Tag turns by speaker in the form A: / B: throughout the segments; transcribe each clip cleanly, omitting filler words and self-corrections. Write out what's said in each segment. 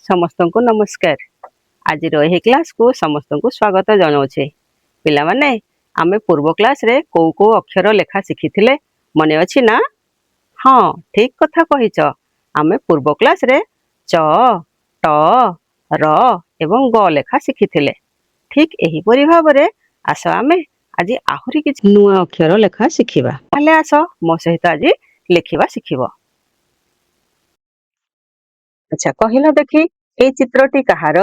A: समस्त को नमस्कार। आज रही क्लास को समस्त को स्वागत जनाऊे। पिला माने आमे पूर्व क्लास रे को अक्षर लेखा शिखी मने अछि ना? हाँ ठीक कथा कहिच। आमे पूर्व क्लास रे च ट र एवं ग लेखा शिखी ठीक एही परि भाबरे आस आमे आज आहुरी किछि नुआ अक्षर लेखा शिखिबा। ताले आस मो सहित आज लेखिबा शिखिबो। अच्छा कहिला देखी ए चित्रटी कहार?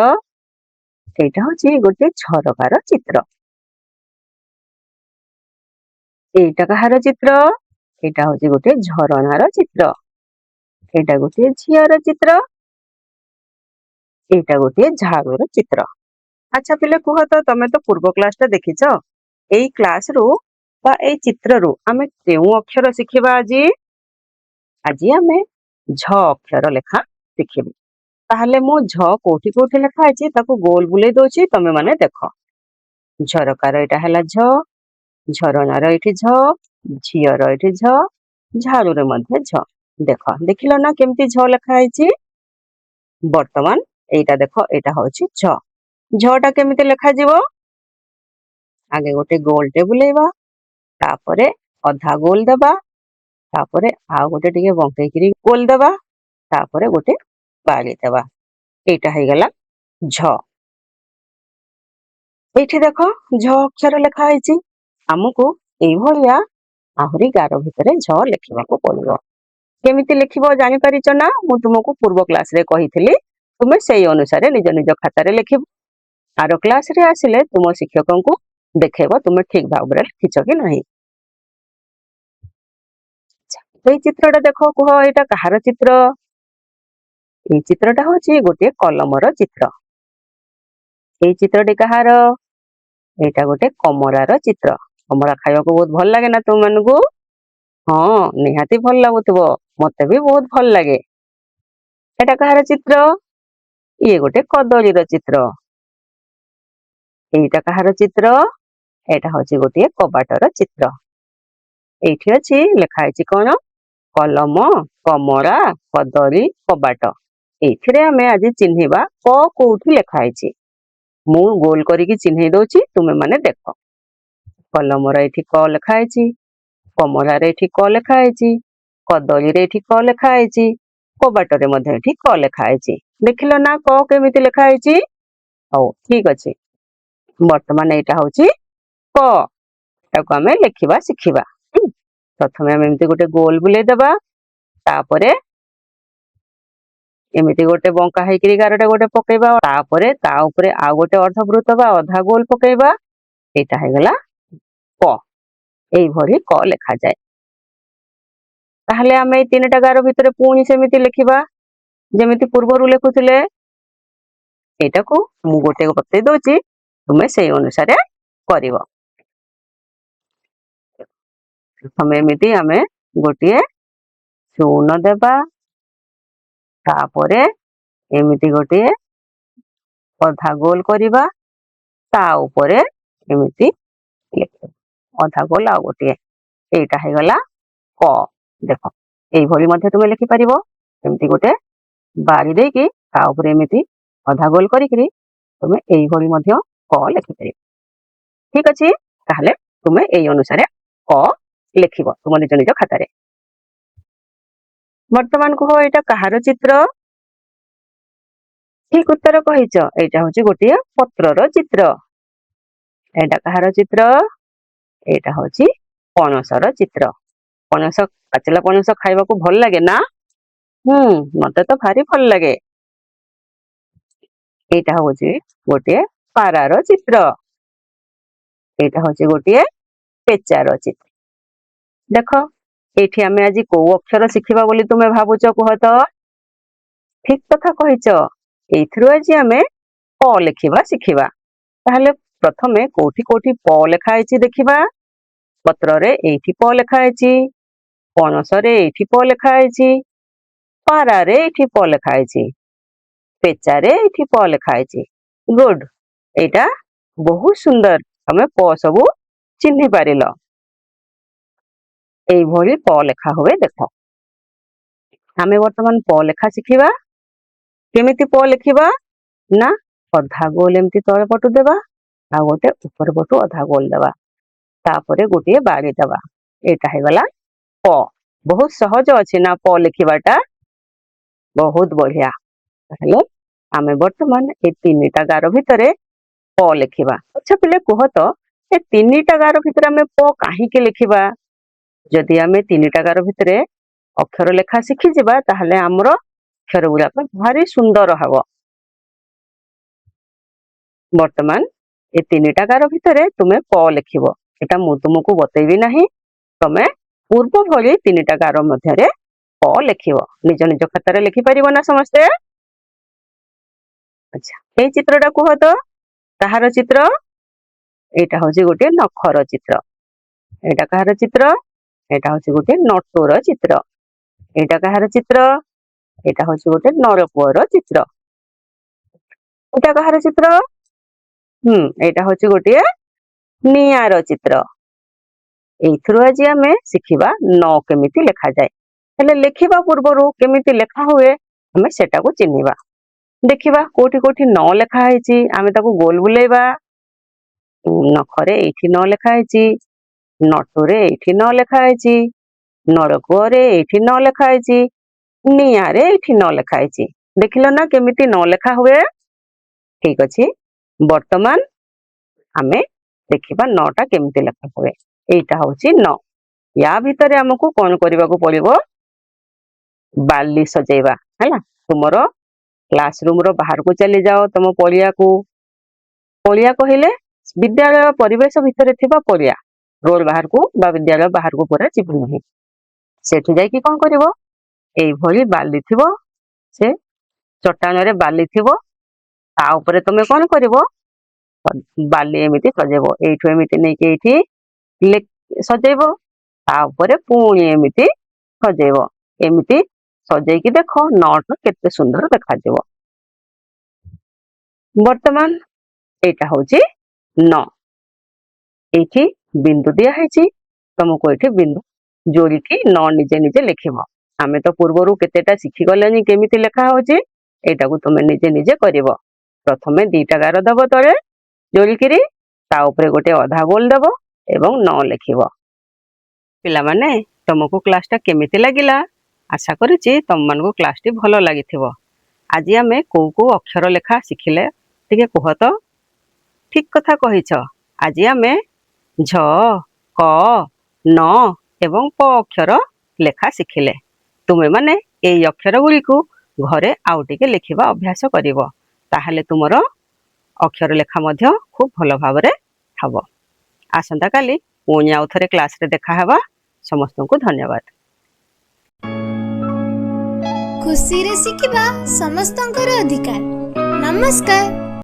A: एटा होची गोटे झरकार चित्र। एटा कहार चित्र? एटा होची गोटे झरणार चित्र। एटा गोटे झियर चित्र। एटा गोटे झाड़ूर चित्र। अच्छा पिले कुह तो तमे तो पूर्व क्लास टा देखिछ। एई क्लास रु बा एई चित्र रु आमे केउ अक्षर शिखिबा आजी? आजी आमे झ अक्षर लेखा शिखिबा। ताहले मो झ कोठी कोठी लेखा अछि ताको गोल बुले दोछि तमे माने देखो। झरकार एटा हला झ, झरणार एठी झ, झियर एठी झ, झाड़ूरे मध्ये झ। देखो देखिलो ना केमती झ लेखा आइछि? वर्तमान एटा देखो एटा होछि झ। झटा केमिति लेखा जीवो? आगे गोटे गोलटे बुलेबा, तापरे अधा गोल देबा, तापरे आ गोटे टिके बंकेइकिरी गोल देबा, तापरे गोटे बाड़ी देबा। एटा है गला झ। एठी देखो झ अक्षर लेखा आइछि। हमकु एई भलिया आहुरी गार भितरे झ लेखिबाको पड़िबो। केमिति लेखिबो जानि परिछ ना? मु तुमको पूर्व क्लास रे कहिथिली तुमे सेई अनुसारे निज निज खातारे लेखिबो। आरो क्लास रे आसिले तुम शिक्षकों को देखेबो तुमे ठीक भाबरे लिखिछ कि नहीं। एई चित्रटा देखो कुह एटा कहार चित्र? एई चित्रटा होची गोटे कलमर चित्र। एई चित्रटी कहार? एटा गोटे कमरार चित्र। कमरा खाइबा को बहुत भल लागे ना तुम मानकु? हाँ निहाती भल लागुतबो। मते भी बहुत भल लागे। एटा कहार चित्र? ये गोटे कदलीर चित्र। एटा कहार चित्र? एटा होची गोटे कबाटर चित्र। एठी अछि लेखा आइछि कोन? कलम, कमरा, कदली, कबाट। एथिरे आमे आज चिन्हिबा क कोठी लेखा आइछि। मु गोल करिकि चिन्हि दोछि तुमे माने देखो। कलमर एठी क लेखा आइछि, कमरार एठी क लेखा आइछि, कदलीर एठी क लेखा आइछि, कबाटरे मध्ये एठी क लेखा आइछि। देखिलो ना क केमिति लेखा आइछि? हौ ठीक अछि। वर्तमान एटा होछि क। ताको आमे लेखिबा शिखिबा। प्रथमे आमे एमिति गोटे गोल बुले देबा, तापरे एमिति गोटे बंका हेकिरी गारटे गोटे पकेबा, तापरे ता ऊपरे आ गोटे अर्धवृत्त बा अधा गोल पकेबा। एटा हे गला क। एई भरी क लेखा जाय। ताहले आमे एई तीनटा गार भितरे पुणी सेमिति लेखिबा जेमिति पूर्वरु लेखुथिले। एटाको मु गोटे बतै दोछि तुमे सेई अनुसारे करिवो। प्रथमे एमिति आमे गोटिए शून्य देबा, तापरे एमिति गोटिए अधा गोल करिबा, ता ऊपरे एमिति लेखिबा अधा गोल आ गोटिए। एटा हे गला क। देखो एई भली मध्ये तुमे लेखि परिबो। एमिति गोटे बाड़ी देकी ता ऊपरे एमिति अधा गोल करिकरी तुमे एई भली मध्ये क लेखि परिबो। ठीक अछि ताहले तुमे एई अनुसारे क लेखिबो तुम निज निज खातारे। वर्तमान कुह एटा कहार चित्र? ठीक उत्तर कहिछ। एटा होची गोटिए पत्रर चित्र। एटा कहार चित्र? एटा होची पणसर चित्र। पणस पाचिला पणस खाइबा को भल लागे ना? मते तो भारी भल लागे। एटा होची गोटिए पारार चित्र। एटा होची गोटिए पेचार चित्र। देखो एठी आमे आज को अक्षर शिखिबा बोली तुमे भाबुछ कुह तो? ठीक कथा कहिछ। एथिरु आज आमे क लेखिबा शिखिबा। ताहले प्रथमे कोठी कोठी प लेखा आइछि देखिबा। पत्ररे एठी प लेखा आइछि, पणसरे एठी प लेखा आइछि, पारारे एठी प लेखा आइछि, पेचारे एठी प लेखा आइछि। गुड। एटा बहुत सुंदर तमे प सबु चिन्हि पारिलो। एई भली प लेखा हुए देखो। आमे वर्तमान प लेखा शिखिबा। केमिति प लिखिबा ना अधा गोल एमती तळे पटु देबा आ गोटे ऊपर पटु अधा गोल देबा तापरे गोटे बाड़ी देबा एटा हे गला प बहुत सहज अछि ना प लिखिबाटा बहुत बढ़िया ताहले आमे वर्तमान ए तीनटा गार भितरे प लिखिबा अच्छा पिले कुह तो ए तीनटा गार भितरे आमे प काहे के लिखिबा जदि आमे तीनटा गार भितरे अक्षर लेखा शिखि जिबा ताहले हमरो अक्षर गुडा भारी सुंदर हबो वर्तमान ए तीनटा गार भितरे तुमे प लिखिबो एटा मु तुमको बतैबी नाही तमे पूर्व भली तीनटा गार मध्यरे प लिखिबो निज निज खातारे लिखि परिबो ना समस्ते अच्छा ए चित्रटा कुह तो कहार चित्र एटा होची गोटे नखर चित्र एटा कहार चित्र एटा होची गोटे नटोर चित्र एटा कहार चित्र एटा होची गोटे नरपुअर चित्र एटा कहार चित्र एटा होची गोटे नियार चित्र एथुरु आज आमे शिखिबा न केमिति लेखा जाय हेले लेखिबा पूर्वरु केमिति लेखा हुए हमें सेटा को चिन्हिबा देखिबा कोठी कोठी न लेखा हैची आमे ताको गोल बुलेबा नखरे एठी न लेखा हैची नटोरे एठी न लेखा हैची नरकुअरे एठी न लेखा हैची नियारे एठी न लेखा हैची देखिलो ना केमिति न लेखा हुए ठीक अछि वर्तमान आमे देखिबा नटा केमिति लेखा हुए एटा होची न या भितरे हमकु कोन करिबा को पड़िबो बाली सजेबा हैला तुमरो क्लासरूम रो बाहर को चली जाओ तुम पड़िया कहिले विद्यालय परिवेश भितरे थिबा पड़िया रोड बाहर को बा विद्यालय बाहर को पूरा जिबु नहीं सेठी जाई कि कोन करिवो एई भली बाली थिबो से चट्टान रे बाली थिबो ता ऊपर तुमे कोन करिवो बाली एमिति सजेबो एठु एमिति नै के एठी सजेबो ता ऊपर पुणी एमिति सजेबो एमिति सजै कि देखो नट केते सुंदर देखा जिवो वर्तमान एटा होची न एठी बिंदु दिया हैची तुमको एठी बिंदु जोड़ी की न निजे निजे लिखिबो आमे तो पूर्वरु केतेटा शिखि गलेनी केमिति लेखा होची एटा को तुमे निजे निजे करिवो प्रथमे दीटा गार दबो तळे जोड़ी किरी ता ऊपर गोटे अधा गोल दबो एवं न लिखिबो पिला माने तुमको क्लासटा केमिति लागिला आशा करूची तुम मानको क्लासटी भलो लागिथिबो आज आमे को अक्षर लेखा शिखिले टिके कुह तो ठीक कथा कहिछ आज आमे झ क न एवं प अक्षर लेखा शिखिले तुमे माने एई अक्षर गुडी को घरे आउ टिके लिखिबा अभ्यास करिवो ताहाले तुमरो अक्षर लेखा मध्य खूब भलो भाबरे हबो आसंता काली पुणी आउ थरे क्लास रे देखा हबा समस्त को धन्यवाद
B: खुशी रे शिखिबा समस्तंकर अधिकार नमस्कार।